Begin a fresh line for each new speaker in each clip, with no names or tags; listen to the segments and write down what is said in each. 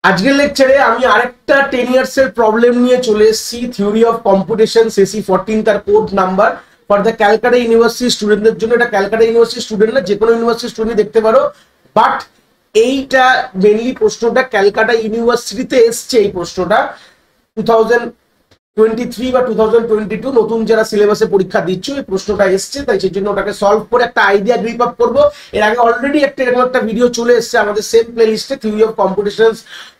আজকের লেকচারে আমি আরেকটা 10 ইয়ার্স এর প্রবলেম নিয়ে চলে এসেছি, থিওরি অফ কম্পিটিশন সেসি 14 তার code number for the Calcutta university স্টুডেন্টদের জন্য। এটা ক্যালকাটা ইউনিভার্সিটি স্টুডেন্ট না, যে কোনো ইউনিভার্সিটি স্টুডেন্ট দেখতে পারো, বাট এইটা মেনলি প্রশ্নটা ক্যালকাটা ইউনিভার্সিটিতে এসছে। এই প্রশ্নটা 2023 বা 2022 নতুন যারা সিলেবাসে পরীক্ষা দিচ্ছ এই প্রশ্নটা এসছে, তাই সেই জন্য ওটাকে সলভ করে একটা আইডিয়া গ্রিপ আপ করবো। এর আগে অলরেডি এরকম একটা ভিডিও চলে এসছে আমাদের সেম প্লে লিস্টে, থিওরি অফ কম্পিটিশনস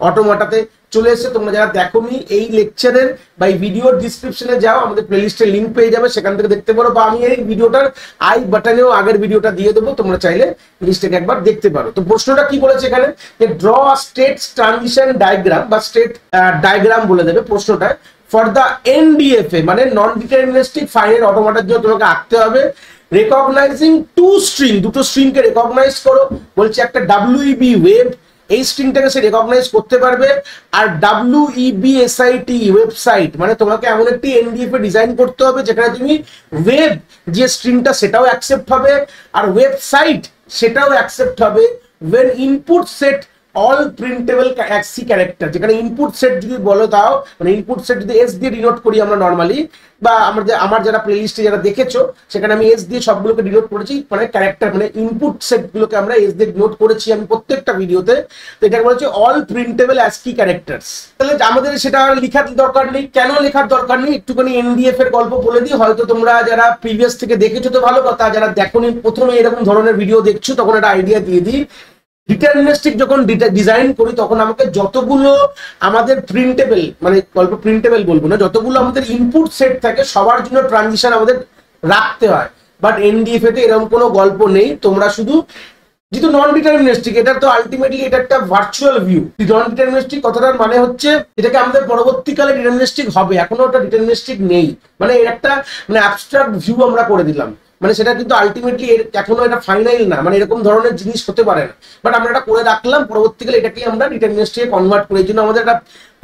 অটোমাটাতে চলে এসছে। তোমরা যারা দেখোনি এই লেকচারের বা এই ভিডিওর ডিসক্রিপশনে যাও, আমাদের প্লে লিস্টের লিঙ্ক পেয়ে যাবে, সেখান থেকে দেখতে পারো, বা আমি এই ভিডিওটার আই বাটনেও আগের ভিডিওটা দিয়ে দেবো, তোমরা চাইলে জিনিসটাকে একবার দেখতে পারো। তো প্রশ্নটা কি বলেছে এখানে, যে ড্র স্টেট ট্রানজিশন ডায়াগ্রাম বা স্টেট ডায়াগ্রাম বলে দেবে প্রশ্নটায়, ফর দ্য এনডিএফএ মানে নন ডিটারমিনিস্টিক ফাইনাইট অটোমাটার জন্য তোমাকে আঁকতে হবে। রেকগনাইজিং টু স্ট্রিং, দুটো স্ট্রিংকে রেকগনাইজ করো। বলছে একটা ডাব্লিউইবি ওয়েব, এই স্ট্রিংটাকে সে রেকগনাইজ করতে পারবে। আর ডাব্লিউইবিএসআইটি ওয়েবসাইট মানে তোমাকে এমন একটি এনডিএফএ ডিজাইন করতে হবে যেখানে তুমি ওয়েব যে স্ট্রিংটা সেটাও অ্যাকসেপ্ট হবে আর ওয়েবসাইট সেটাও অ্যাকসেপ্ট হবে। When input set all printable C character, যেখানে ইনপুট সেট যদি বলো তাও মানে ইনপুট সেট যদি এস দিয়ে ডিনোট করি আমরা নর্মালি, বা আমার যারা প্লেলিস্টে যারা দেখেছো সেখানে আমি এস দিয়ে সবগুলোকে ডিনোট করেছি, মানে ক্যারেক্টার মানে ইনপুট সেটগুলোকে আমরা এস দিয়ে ডিনোট করেছি আমি প্রত্যেকটা ভিডিওতে। তো এটাকে বলা হচ্ছে অল প্রিন্টেবল অ্যাসকি ক্যারেক্টার্স। তাহলে আমাদের সেটা লেখার দরকার নেই। কেন লেখার দরকার নেই, একটুখানি এনডিএফ এর গল্প বলে দিই। হয়তো তোমরা যারা প্রিভিয়াস থেকে দেখেছো তো ভালো কথা, যারা দেখোনি প্রথমে এরকম ধরনের ভিডিও দেখছো তখন একটা আইডিয়া দিয়ে দিই। ডিটারমিনিস্টিক যখন ডিজাইন করি তখন আমাকে যতগুলো আমাদের প্রিন্টেবল মানে গল্প প্রিন্টেবল বলবো না, যতগুলো আমাদের ইনপুট সেট থাকে সবার জন্য ট্রানজিশন আমাদের রাখতে হয়। বাট এনডিএফএ তে এরকম কোনো গল্প নেই। তোমরা শুধু যেহেতু নন ডিটারমিনিস্টিক, এটা তো আলটিমেটলি এটা একটা ভার্চুয়াল ভিউ। নন ডিটারমিনিস্টিক কথাটার মানে হচ্ছে এটাকে আমাদের পরবর্তীকালে ডিটারমিনিস্টিক হবে, এখনো ওটা ডিটারমিনিস্টিক নেই, মানে এর একটা মানে অ্যাবস্ট্রাক্ট ভিউ আমরা করে দিলাম। মানে সেটা কিন্তু আলটিমেটলি এখনো এটা ফাইনাল না, মানে এরকম ধরনের জিনিস হতে পারে না, বাট আমরা এটা করে রাখলাম। পরবর্তীকালে এটাকে আমরা ডিটারমিনিস্টিকে কনভার্ট করি। এই জন্য আমাদের একটা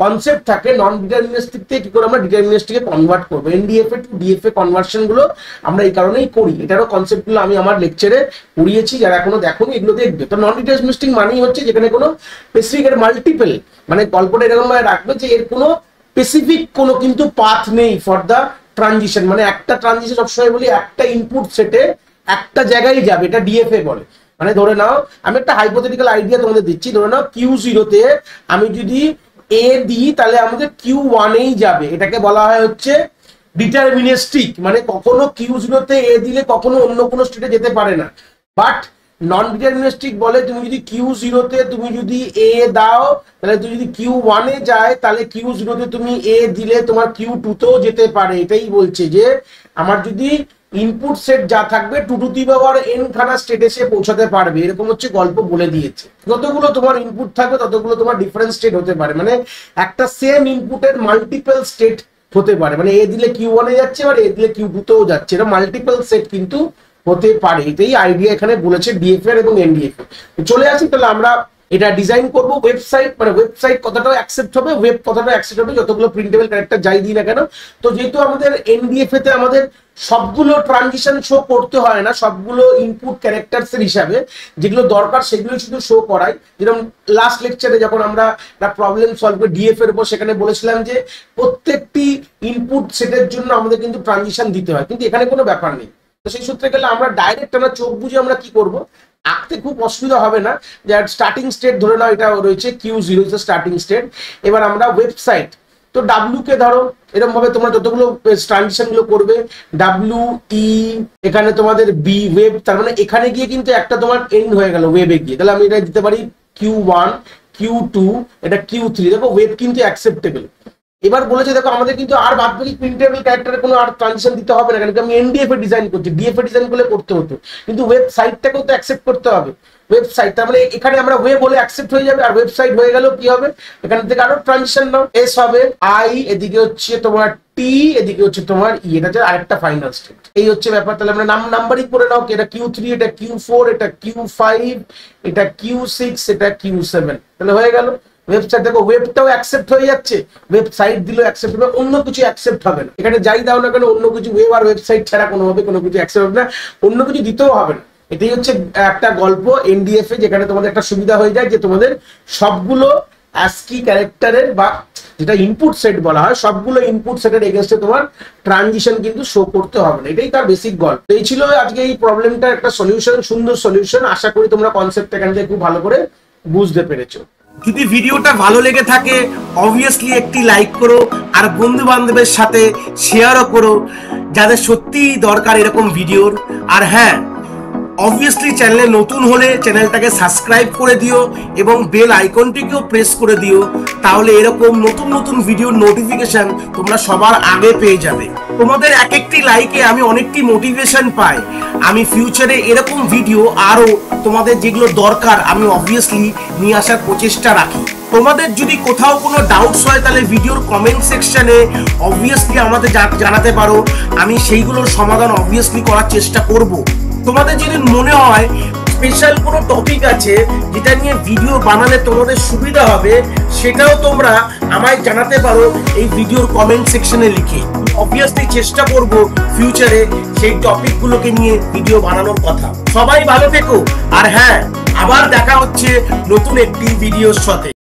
কনসেপ্ট থাকে নন ডিটারমিনিস্টিক থেকে কি করে আমরা ডিটারমিনিস্টিকে কনভার্ট করবো। এনডিএফএ টু ডিএফএ কনভার্সন গুলো আমরা এই কারণেই করি। এটারও কনসেপ্ট গুলো আমি আমার লেকচারে পড়িয়েছি, যারা এখনো দেখোনি এগুলো দেখবে। তো নন ডিটারমিনিস্টিক মানেই হচ্ছে যেখানে কোনো স্পেসিফিক এর মাল্টিপল, মানে গল্পটা এরকম ভাবে রাখবে যে এর কোনো স্পেসিফিক কোনো কিন্তু পাথ নেই ফর দা ট্রানজিশন। মানে একটা ট্রানজিশন সবসময় বলি একটা ইনপুট সেটে একটা জায়গায় যাবে, এটা ডিএফএ বলে। মানে ধরে নাও আমি একটা হাইপোথেটিক্যাল আইডিয়া তোমাদের দিচ্ছি, ধরে নাও Q0 তে আমি যদি এ দিই তাহলে আমাদের Q1 এই যাবে, এটাকে বলা হয় হচ্ছে ডিটারমিনিস্টিক। মানে কখনো Q0 তে এ দিলে কখনো অন্য কোনো স্টেটে যেতে পারে না। বাট নন ডিটারমিনিস্টিক বলে তুমি যদি Q0 তে তুমি যদি এ দাও তাহলে তুমি যদি Q1 এ যায় তাহলে Q0 তে তুমি এ দিলে তোমার Q2 তেও যেতে পারে। এটাই বলছে যে আমার যদি ইনপুট সেট যা থাকবে 2 টু দি পাওয়ার n খানা স্টেটে সে পৌঁছাতে পারবে, এরকম হচ্ছে গল্প বলে দিয়েছে। যতগুলো তোমার ইনপুট থাকবে ততগুলো তোমার ডিফারেন্ট স্টেট হতে পারে, মানে একটা সেম ইনপুটের মাল্টিপল স্টেট হতে পারে। মানে এ দিলে Q1 এ যাচ্ছে আর এ দিলে Q2 তেও যাচ্ছে, এটা মাল্টিপল সেট কিন্তু হতে পারে। এটাই আইডিয়া এখানে বলেছে ডিএফএ এবং এনডিএফএ। চলে আসি তাহলে আমরা এটা ডিজাইন করব। ওয়েবসাইট মানে ওয়েবসাইট কথাটাও অ্যাকসেপ্ট হবে, ওয়েব কথাটাও অ্যাকসেপ্ট হবে, যতগুলো প্রিন্টেবল ক্যারেক্টার যাই দিই না কেন। তো যেহেতু আমাদের এনডিএফএ তে আমাদের সবগুলো ট্রানজিশন শো করতে হয় না, সবগুলো ইনপুট ক্যারেক্টার্স এর হিসাবে যেগুলো দরকার সেগুলো শুধু শো করাই। যেরকম লাস্ট লেকচারে যখন আমরা একটা প্রবলেম সলভ করে ডিএফ এর উপর সেখানে বলেছিলাম যে প্রত্যেকটি ইনপুট সেটের জন্য আমাদের কিন্তু ট্রানজিশন দিতে হয়, কিন্তু এখানে কোনো ব্যাপার নেই। তো সেই সূত্রে গেলে আমরা ডাইরেক্ট আমরা চোখ বুঝে আমরা কি করব, আঁকতে খুব অসুবিধা হবে না। যে স্টার্টিং স্টেট ধরে নাও এটা রয়েছে Q0 স্টার্টিং স্টেট। এবার আমরা ওয়েবসাইট, তো ডাব্লিউ কে ধরো এরকম ভাবে তোমরা যতগুলো ট্রানজিশন গুলো করবে WE, এখানে তোমাদের বি ওয়েব, তার মানে এখানে গিয়ে কিন্তু একটা তোমার এন্ড হয়ে গেল ওয়েবে গিয়ে, তাহলে আমি এটা দিতে পারি Q1 Q2 এটা Q3। দেখো ওয়েব কিন্তু অ্যাকসেপ্টেবল। এবার বলেছে দেখো আমাদের কিন্তু আর বাদ বাকি প্রিন্টেবল ক্যারেক্টারের কোনো আর ট্রানজিশন দিতে হবে না, কারণ আমি এনডিএফএ ডিজাইন করছি। ডিএফএ ডিজাইন করলে করতে হতো, কিন্তু ওয়েবসাইটটাকেও তো অ্যাকসেপ্ট করতে হবে। ওয়েবসাইট তার মানে এখানে আমরা ওয়েব বলে অ্যাকসেপ্ট হয়ে যাবে, আর ওয়েবসাইট হয়ে গেল কি হবে, এখান থেকে আরো ট্রানজিশন নাও, এস হবে আই, এদিকে হচ্ছে তোমার টি, এদিকে হচ্ছে তোমার ই, এটা হচ্ছে আরেকটা ফাইনাল স্টেট। এই হচ্ছে ব্যাপার। তাহলে আমরা নাম্বারিং করে নাও, এটা Q3, এটা Q4, এটা Q5, এটা Q6, এটা Q7। তাহলে হয়ে গেল ওয়েবসাইট। দেখো ওয়েবটাও অ্যাকসেপ্ট হয়ে যাচ্ছে, ওয়েবসাইট দিলেও অ্যাকসেপ্ট হবে, অন্য কিছু অ্যাকসেপ্ট হবে না। এখানে যাই দাও না কেন অন্য কিছু ওয়েব আর ওয়েবসাইট ছাড়া কোনোভাবে কোনো কিছু অ্যাকসেপ্ট হবে না, অন্য কিছু দিতেও হবে না। এটাই হচ্ছে একটা গল্প এনডিএফএ, যেখানে তোমাদের একটা সুবিধা হয়ে যায় যে তোমাদের সবগুলো অ্যাস্কি ক্যারেক্টারের বা যেটা ইনপুট সেট বলা হয় সবগুলো ইনপুট সেটের এগেইনস্টে তোমার ট্রানজিশন কিন্তু শো করতে হবে না। এটাই তার বেসিক গল্প। এই ছিল আজকে এই প্রবলেমটার একটা সলিউশন, সুন্দর সলিউশন। আশা করি তোমরা কনসেপ্ট এখান থেকে খুব ভালো করে বুঝতে পেরেছো। যদি ভিডিওটা ভালো লেগে থাকে অবভিয়াসলি একটি লাইক করো, আর বন্ধু বান্ধবের সাথে শেয়ারও করো যাদের সত্যিই দরকার এরকম ভিডিওর। আর হ্যাঁ, অবভিয়াসলি চ্যানেলে নতুন হলে চ্যানেলটাকে সাবস্ক্রাইব করে দিও এবং বেল আইকনটিকেও প্রেস করে দিও, তাহলে এরকম নতুন নতুন ভিডিওর নোটিফিকেশন তোমরা সবার আগে পেয়ে যাবে। তোমাদের এক একটি লাইকে আমি অনেকটি মোটিভেশন পাই, আমি ফিউচারে এরকম ভিডিও আরো তোমাদের যেগুলো দরকার আমি অবভিয়াসলি নিয়ে আসার প্রচেষ্টা রাখি। তোমাদের যদি কোথাও কোনো ডাউটস হয় তাহলে ভিডিওর কমেন্ট সেকশনে অবভিয়াসলি আমাদের জানাতে পারো, আমি সেইগুলোর সমাধান অবভিয়াসলি করার চেষ্টা করব। তোমাদের যদি মনে হয় স্পেশাল কোনো টপিক আছে যেটা নিয়ে ভিডিও বানালে তোমাদের সুবিধা হবে, সেটাও তোমরা আমায় জানাতে পারো এই ভিডিওর কমেন্ট সেকশনে লিখে। অবভিয়াসলি চেষ্টা করব ফিউচারে সেই টপিকগুলোকে নিয়ে ভিডিও বানানোর কথা। সবাই ভালো থেকো, আর হ্যাঁ, আবার দেখা হচ্ছে নতুন একটি ভিডিওর সাথে।